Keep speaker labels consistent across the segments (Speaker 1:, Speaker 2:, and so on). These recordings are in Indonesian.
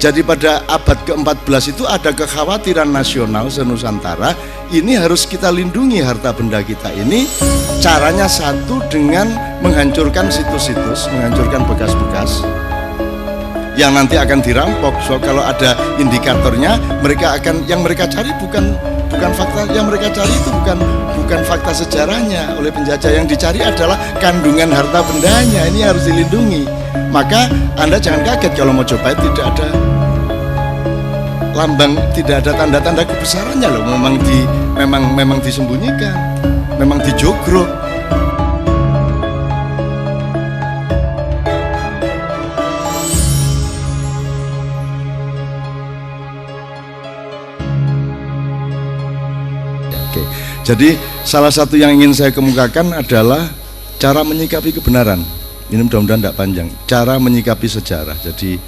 Speaker 1: Jadi pada abad ke-14 itu ada kekhawatiran nasional senusantara, ini harus kita lindungi harta benda kita ini. Caranya satu dengan menghancurkan situs-situs, menghancurkan bekas-bekas yang nanti akan dirampok. So kalau ada indikatornya, mereka akan, yang mereka cari bukan fakta, yang mereka cari itu bukan fakta sejarahnya oleh penjajah. Yang dicari adalah kandungan harta bendanya, ini harus dilindungi. Maka Anda jangan kaget kalau Mojopahit tidak ada lambang, tidak ada tanda-tanda kebesarannya loh. Memang disembunyikan, memang dijogrok. Oke. Jadi salah satu yang ingin saya kemukakan adalah cara menyikapi kebenaran. Ini mudah-mudahan tidak panjang. Cara menyikapi sejarah. Jadi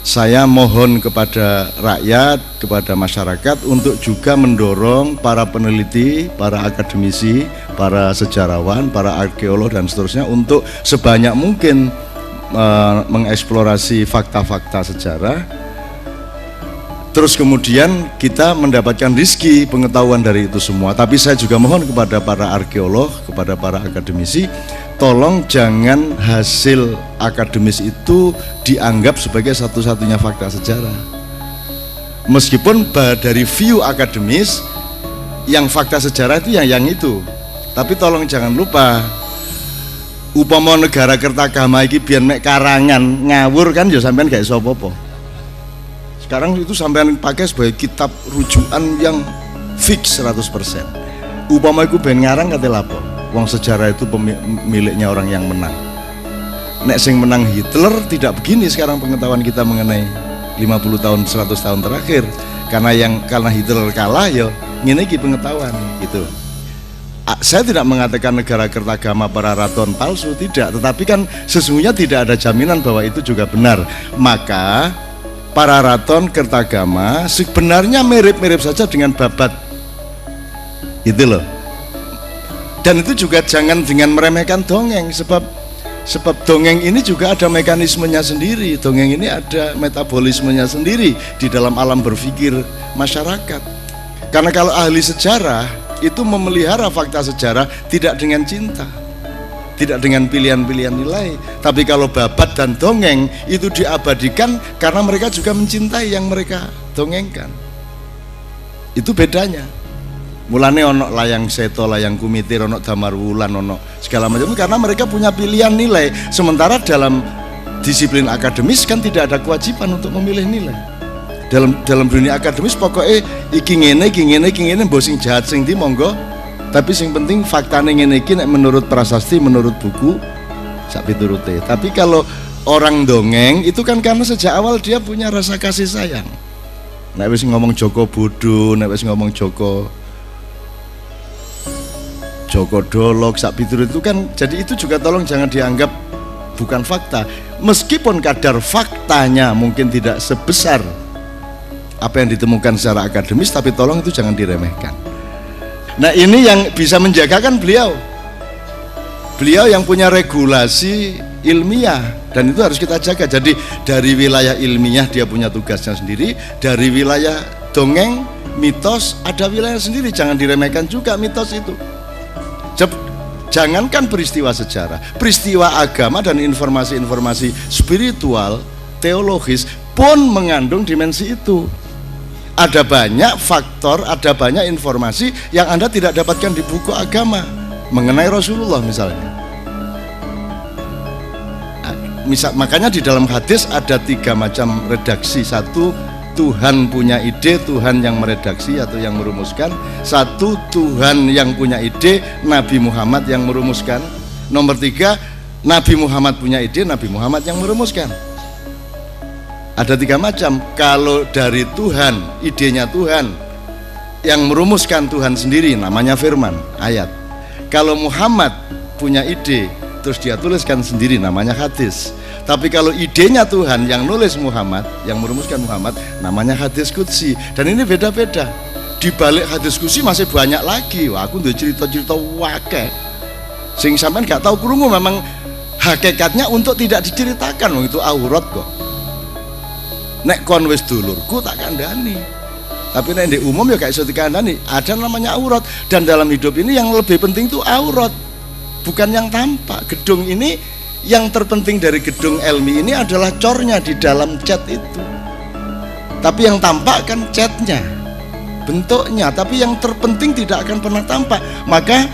Speaker 1: saya mohon kepada rakyat, kepada masyarakat untuk juga mendorong para peneliti, para akademisi, para sejarawan, para arkeolog dan seterusnya untuk sebanyak mungkin mengeksplorasi fakta-fakta sejarah. Terus kemudian kita mendapatkan rezeki pengetahuan dari itu semua. Tapi saya juga mohon kepada para arkeolog, kepada para akademisi, tolong jangan hasil akademis itu dianggap sebagai satu-satunya fakta sejarah. Meskipun dari view akademis yang fakta sejarah itu yang itu. Tapi tolong jangan lupa, upama negara Kertagama iki biyen mek karangan ngawur kan ya sampean gak iso apa-apa. Sekarang itu sampean pakai sebagai kitab rujukan yang fix 100%. Upama iku ben ngarang kate lapo. Wong sejarah itu miliknya orang yang menang. Nek sing menang Hitler tidak begini sekarang pengetahuan kita mengenai 50 tahun 100 tahun terakhir. Karena Hitler kalah ya ngene iki pengetahuan gitu. Saya tidak mengatakan negara Kertagama para raton palsu, tidak, tetapi kan sesungguhnya tidak ada jaminan bahwa itu juga benar. Maka para raton Kertagama sebenarnya mirip-mirip saja dengan Babat, gitu loh. Dan itu juga jangan dengan meremehkan dongeng, sebab dongeng ini juga ada mekanismenya sendiri. Dongeng ini ada metabolismenya sendiri di dalam alam berpikir masyarakat. Karena kalau ahli sejarah itu memelihara fakta sejarah tidak dengan cinta, tidak dengan pilihan-pilihan nilai. Tapi kalau babat dan dongeng itu diabadikan karena mereka juga mencintai yang mereka dongengkan. Itu bedanya. Mulane ono layang seto, layang kumitir, ono damar wulan, ono segala macam, karena mereka punya pilihan nilai. Sementara dalam disiplin akademis kan tidak ada kewajiban untuk memilih nilai. Dalam dunia akademis pokoknya iki ngene mbok sing jahat sing ndi monggo. Tapi sing penting faktane ngene iki nek menurut prasasti, menurut buku sak piturute. Tapi kalau orang dongeng itu kan karena sejak awal dia punya rasa kasih sayang. Nek wis ngomong Joko bodoh, nek wis ngomong Joko dolok sak piturut itu kan, jadi itu juga tolong jangan dianggap bukan fakta. Meskipun kadar faktanya mungkin tidak sebesar apa yang ditemukan secara akademis, tapi tolong itu jangan diremehkan. Nah ini yang bisa menjaga kan beliau yang punya regulasi ilmiah, dan itu harus kita jaga. Jadi dari wilayah ilmiah dia punya tugasnya sendiri, dari wilayah dongeng, mitos ada wilayah sendiri, jangan diremehkan juga mitos itu. Jangankan peristiwa sejarah, peristiwa agama dan informasi-informasi spiritual, teologis pun mengandung dimensi itu. Ada banyak faktor, ada banyak informasi yang Anda tidak dapatkan di buku agama mengenai Rasulullah misalnya. Makanya di dalam hadis ada 3 macam redaksi. Satu, Tuhan punya ide, Tuhan yang meredaksi atau yang merumuskan. Satu, Tuhan yang punya ide, Nabi Muhammad yang merumuskan. Nomor 3, Nabi Muhammad punya ide, Nabi Muhammad yang merumuskan. Ada 3 macam. Kalau dari Tuhan, idenya Tuhan, yang merumuskan Tuhan sendiri, namanya firman, ayat. Kalau Muhammad punya ide, terus dia tuliskan sendiri, namanya hadis. Tapi kalau idenya Tuhan yang nulis Muhammad, yang merumuskan Muhammad, namanya hadis qudsi. Dan ini beda-beda. Di balik hadis qudsi masih banyak lagi. Wah, aku udah cerita-cerita wakil sing sampean gak tahu krungu, memang hakikatnya untuk tidak diceritakan. Itu aurat kok. Nek kon wis dulurku tak kandhani. Tapi nek di umum ya gak iso dikandhani. Ada namanya aurat, dan dalam hidup ini yang lebih penting itu aurat, bukan yang tampak. Gedung ini, yang terpenting dari gedung Elmi ini adalah cornya di dalam cat itu. Tapi yang tampak kan catnya, bentuknya. Tapi yang terpenting tidak akan pernah tampak. Maka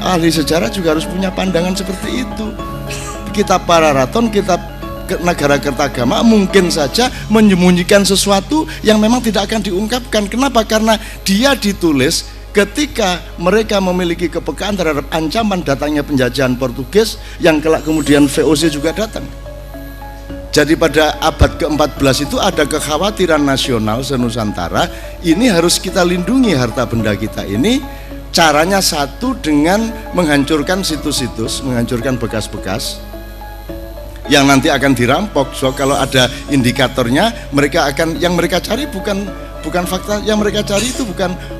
Speaker 1: ahli sejarah juga harus punya pandangan seperti itu. Kitab Pararaton, kitab Negara Kertagama mungkin saja menyembunyikan sesuatu yang memang tidak akan diungkapkan. Kenapa? Karena dia ditulis ketika mereka memiliki kepekaan terhadap ancaman datangnya penjajahan Portugis, yang kelak kemudian VOC juga datang. Jadi pada abad ke-14 itu ada kekhawatiran nasional senusantara, ini harus kita lindungi harta benda kita ini. Caranya satu, dengan menghancurkan situs-situs, menghancurkan bekas-bekas yang nanti akan dirampok. So kalau ada indikatornya, mereka akan, yang mereka cari bukan fakta, yang mereka cari itu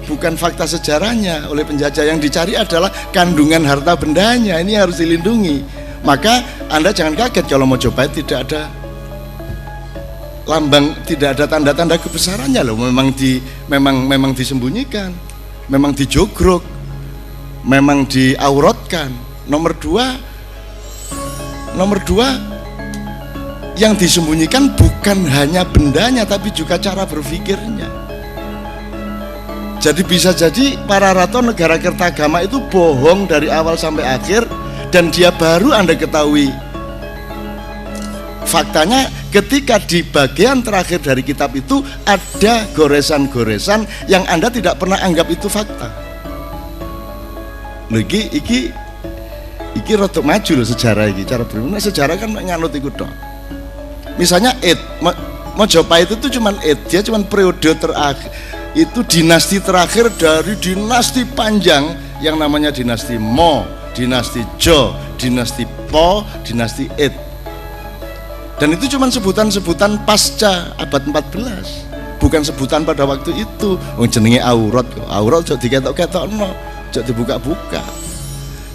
Speaker 1: bukan fakta sejarahnya oleh penjajah. Yang dicari adalah kandungan harta bendanya. Ini harus dilindungi. Maka Anda jangan kaget kalau Mojopahit tidak ada lambang, tidak ada tanda-tanda kebesarannya loh. Memang disembunyikan, memang dijogrok, memang diauratkan. Nomor dua, yang disembunyikan bukan hanya bendanya, tapi juga cara berpikirnya. Jadi bisa jadi Pararaton Negara Kertagama itu bohong dari awal sampai akhir, dan dia baru Anda ketahui faktanya ketika di bagian terakhir dari kitab itu ada goresan-goresan yang Anda tidak pernah anggap itu fakta. Iki rotok maju loh sejarah iki, cara berpikir sejarah kan nganut iku tok. Misalnya Mojopahit itu cuman dia cuman periode terakhir, itu dinasti terakhir dari dinasti panjang yang namanya dinasti Mo, dinasti Jo, dinasti Po, dinasti Ed. Dan itu cuman sebutan-sebutan pasca abad 14, bukan sebutan pada waktu itu. Jenenge aurat jok diketok-ketokno, jok dibuka-buka.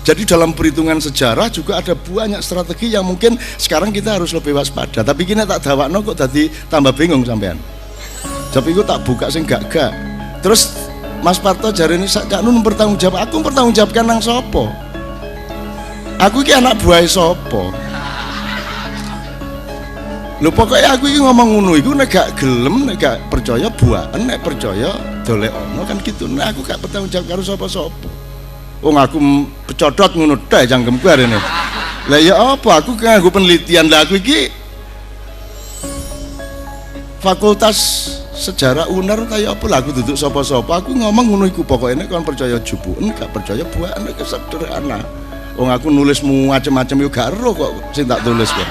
Speaker 1: Jadi dalam perhitungan sejarah juga ada banyak strategi yang mungkin sekarang kita harus lebih waspada. Tapi kini tak dawakno kok tadi tambah bingung sampean. Tapi aku tak buka sing gak. Terus Mas Parto jarene sak Cak Nun bertanggung jawab. Aku bertanggung jawabkan nang sapa? Aku iki anak buah sapa? Lho pokoknya aku iki ngomong ngono iku nek gak gelem, nek gak percaya buahan, nek percaya dolekno kan gitu. Nek aku gak bertanggung jawab karo sapa-sapa. Wong aku pecodot ngono tek jangkemku arene. Lah ya apa, aku nganggo penelitian. Lah aku iki Fakultas Sejarah UNER ta ya apa, lah aku duduk sapa-sapa. Aku ngomong ngono iku pokoke nek kon percaya jubuken, gak percaya buahan, nek sederhana. Wong aku nulismu macam-macam yo gak ero kok sing tak tulis kok.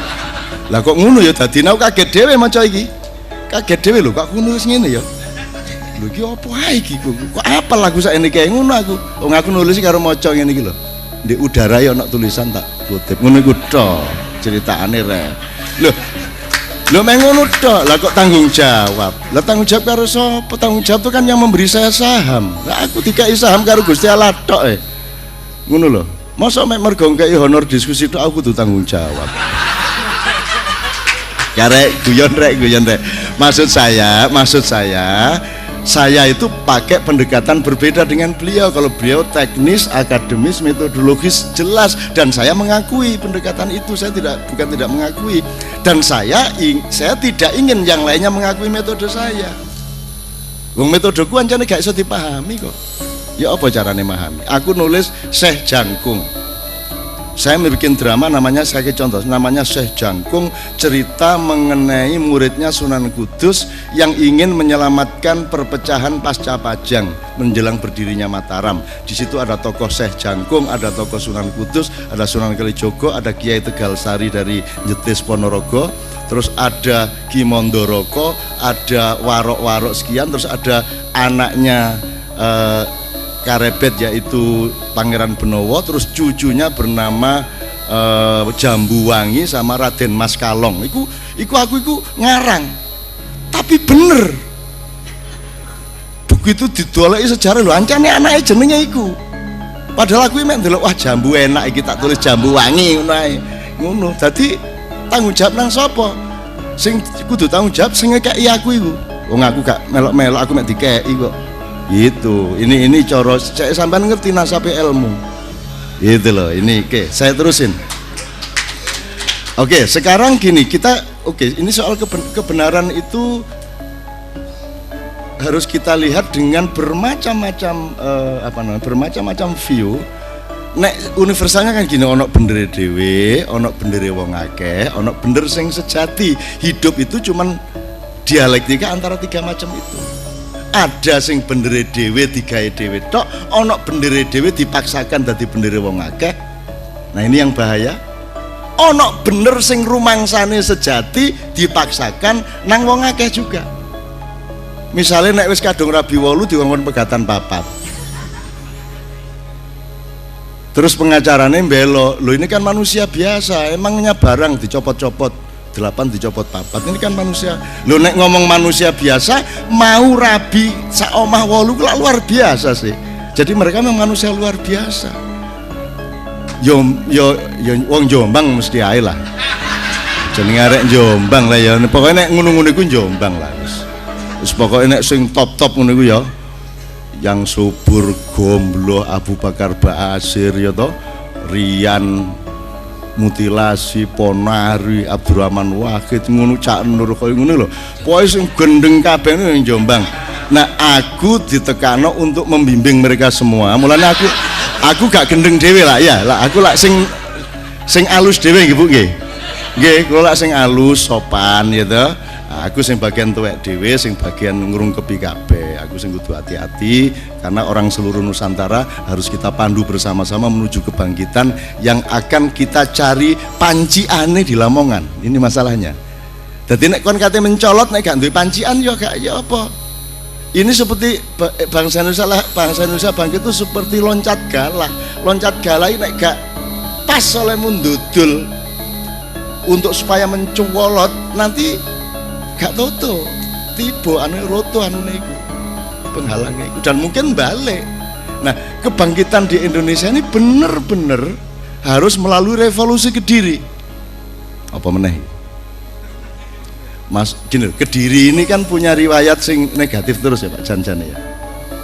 Speaker 1: Lah kok ngono ya dadi aku kaget dhewe maca iki. Kaget dhewe lho kok aku nulis ngene ya. Lho iki apa ae iki kok apal lagu sakjane kae ngono aku. Wong aku nulis karo maca ngene iki lho. Ndek udara ya ana tulisan tak kutip. Ngono iku tok critakane rek. Lho meng ngono tok. Lah kok tanggung jawab. Lah tanggung jawab karo sapa? Tanggung jawab itu kan yang memberi saya saham. Lah aku dikai saham karo Gusti Allah tok ngono lho. Mosok mek mergo ngkei honor diskusi tok aku kudu tanggung jawab. Ya rek guyon rek. Maksud saya itu pakai pendekatan berbeda dengan beliau. Kalau beliau teknis, akademis, metodologis jelas, dan saya mengakui pendekatan itu. Saya bukan tidak mengakui, dan saya tidak ingin yang lainnya mengakui metode saya. Wong metodeku ancane gak iso dipahami kok. Ya apa carane memahami? Aku nulis Syekh Jangkung. Saya bikin drama namanya, saya contoh, namanya Syekh Jangkung, cerita mengenai muridnya Sunan Kudus yang ingin menyelamatkan perpecahan pasca Pajang menjelang berdirinya Mataram. Di situ ada tokoh Syekh Jangkung, ada tokoh Sunan Kudus, ada Sunan Kalijogo, ada Kiai Tegal Sari dari Jetis Ponorogo, terus ada Ki Mondoroko, ada warok-warok sekian, terus ada anaknya Karebet yaitu Pangeran Benowo, terus cucunya bernama Jambuwangi sama Raden Mas Kalong. Aku ngarang, tapi bener. Begitu didoleki sejarah lho, ancane anake jenenge iku. Padahal aku mek ndelok wah jambu enak iki tak tulis Jambuwangi ngono ae. Ngono. Dadi tanggung jawab nang sapa? Sing kudu tanggung jawab sing ngekeki aku iku. Wong aku gak melok-melok, aku mek dikeki kok. Gitu. Ini cara sampean ngerti nasabe ilmu. Gitu loh. Ini oke, saya terusin. Oke, sekarang gini, ini soal kebenaran itu harus kita lihat dengan bermacam-macam bermacam-macam view. Nek universalnya kan gini, ono bendere dhewe, ono bendere wong akeh, ono bener sing sejati. Hidup itu cuman dialektika antara tiga macam itu. Ada sing bendere dhewe digawe dhewe tok, ono bendere dhewe dipaksakan dadi bendere wong akeh. Nah, ini yang bahaya. Ono bener sing rumangsane sejati dipaksakan nang wong akeh juga. Misalnya nek wis kadung rabi 8 dikongkon pegatan 4. Terus pengacaranya belok, lo ini kan manusia biasa, emangnya barang dicopot-copot 8 dicopot 4, ini kan manusia. Lo nek ngomong manusia biasa, mau rabi saomah 8 luar biasa sih. Jadi mereka memang manusia luar biasa. Yo wong Jombang mesti ae lah. Jenenge arek Jombang lah ya. Pokoknya nek ngono-ngono iku Jombang lah wis. Wis pokoke nek sing top-top ngono iku ya. Yang subur Gombloh, Abu Bakar Ba'asyir ya toh, Rian Mutilasi, Ponari, Abdurrahman Wahid, ngono Cak Nur koyo ngono lho. Pokoke sing gendeng kabeh ning Jombang. Nah, aku ditekano untuk membimbing mereka semua. Mulane aku gak gendeng dhewe lah ya. Lah aku lak sing alus dhewe nggih Bu nggih. Nggih, kula lak sing alus sopan ya toh. Aku sing bagian tuwek dhewe, sing bagian ngrungkepi kabeh. Aku sing kudu hati-hati karena orang seluruh Nusantara harus kita pandu bersama-sama menuju kebangkitan yang akan kita cari panciane di Lamongan. Ini masalahnya. Jadi nek kon kate mencolot nek gak duwe pancian ya gak ya apa. Ini seperti bangsa Indonesia bangkit itu seperti loncat galah. Loncat galah ini nek gak pas oleh mundudul untuk supaya mencolot nanti gak toto tiba anu roto anu niku penghalangnya iku dan mungkin balik. Nah, kebangkitan di Indonesia ini bener-bener harus melalui revolusi Kediri. Apa meneh? Mas gini, Kediri ini kan punya riwayat sing negatif terus ya Pak Jan ya.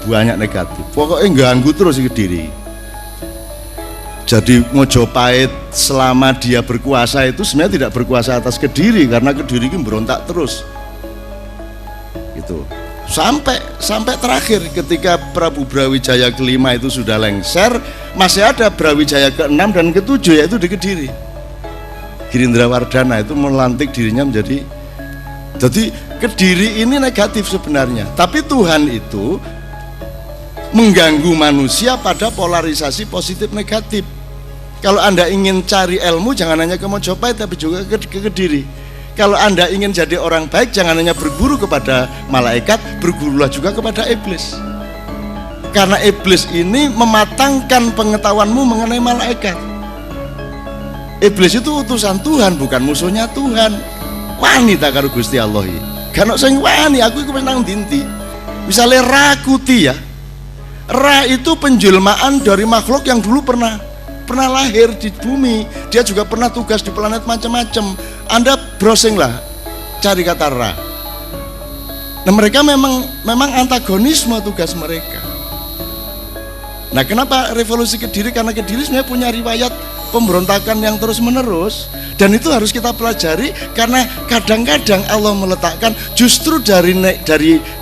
Speaker 1: Banyak negatif. Pokoknya ganggu terus di Kediri. Jadi Mojopahit selama dia berkuasa itu sebenarnya tidak berkuasa atas Kediri karena Kediri ini berontak terus. Gitu. Sampai terakhir ketika Prabu Brawijaya ke-5 itu sudah lengser, masih ada Brawijaya ke-6 dan ke-7 yaitu di Kediri. Girindrawardana itu melantik dirinya menjadi. Jadi Kediri ini negatif sebenarnya, tapi Tuhan itu mengganggu manusia pada polarisasi positif negatif. Kalau Anda ingin cari ilmu jangan hanya ke Mojopahit tapi juga ke Kediri. Kalau Anda ingin jadi orang baik jangan hanya berguru kepada malaikat, bergurulah juga kepada iblis. Karena iblis ini mematangkan pengetahuanmu mengenai malaikat. Iblis itu utusan Tuhan, bukan musuhnya Tuhan. Wani tak karo Gusti Allah iki. Kan sing wani aku iku nang dinti. Misalnya Rakuti ya. Ra itu penjelmaan dari makhluk yang dulu pernah lahir di bumi. Dia juga pernah tugas di planet macam-macam. Anda browsing lah, cari kata Ra. Nah, mereka memang antagonisme tugas mereka. Nah, kenapa revolusi Kediri? Karena Kediri sebenarnya punya riwayat pemberontakan yang terus menerus, dan itu harus kita pelajari karena kadang-kadang Allah meletakkan justru dari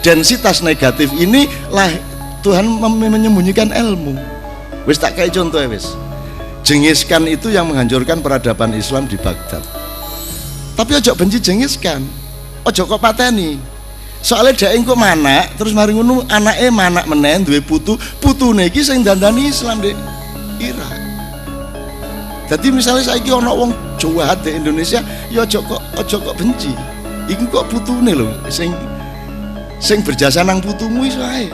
Speaker 1: densitas negatif ini lah Tuhan menyembunyikan ilmu. Wis tak kayak contoh ya wis. Genghis Khan itu yang menghancurkan peradaban Islam di Baghdad. Tapi ojo benci Genghis Khan, ojo kok pateni. Soalnya dia engko manak, terus mari ngono anake manak menen duwe putune iki sing dandani Islam di Irak. Jadi misalnya saiki ana wong jahat di Indonesia, ya ojo kok benci. Iku kok putune lho sing berjasa nang putumu iso ae.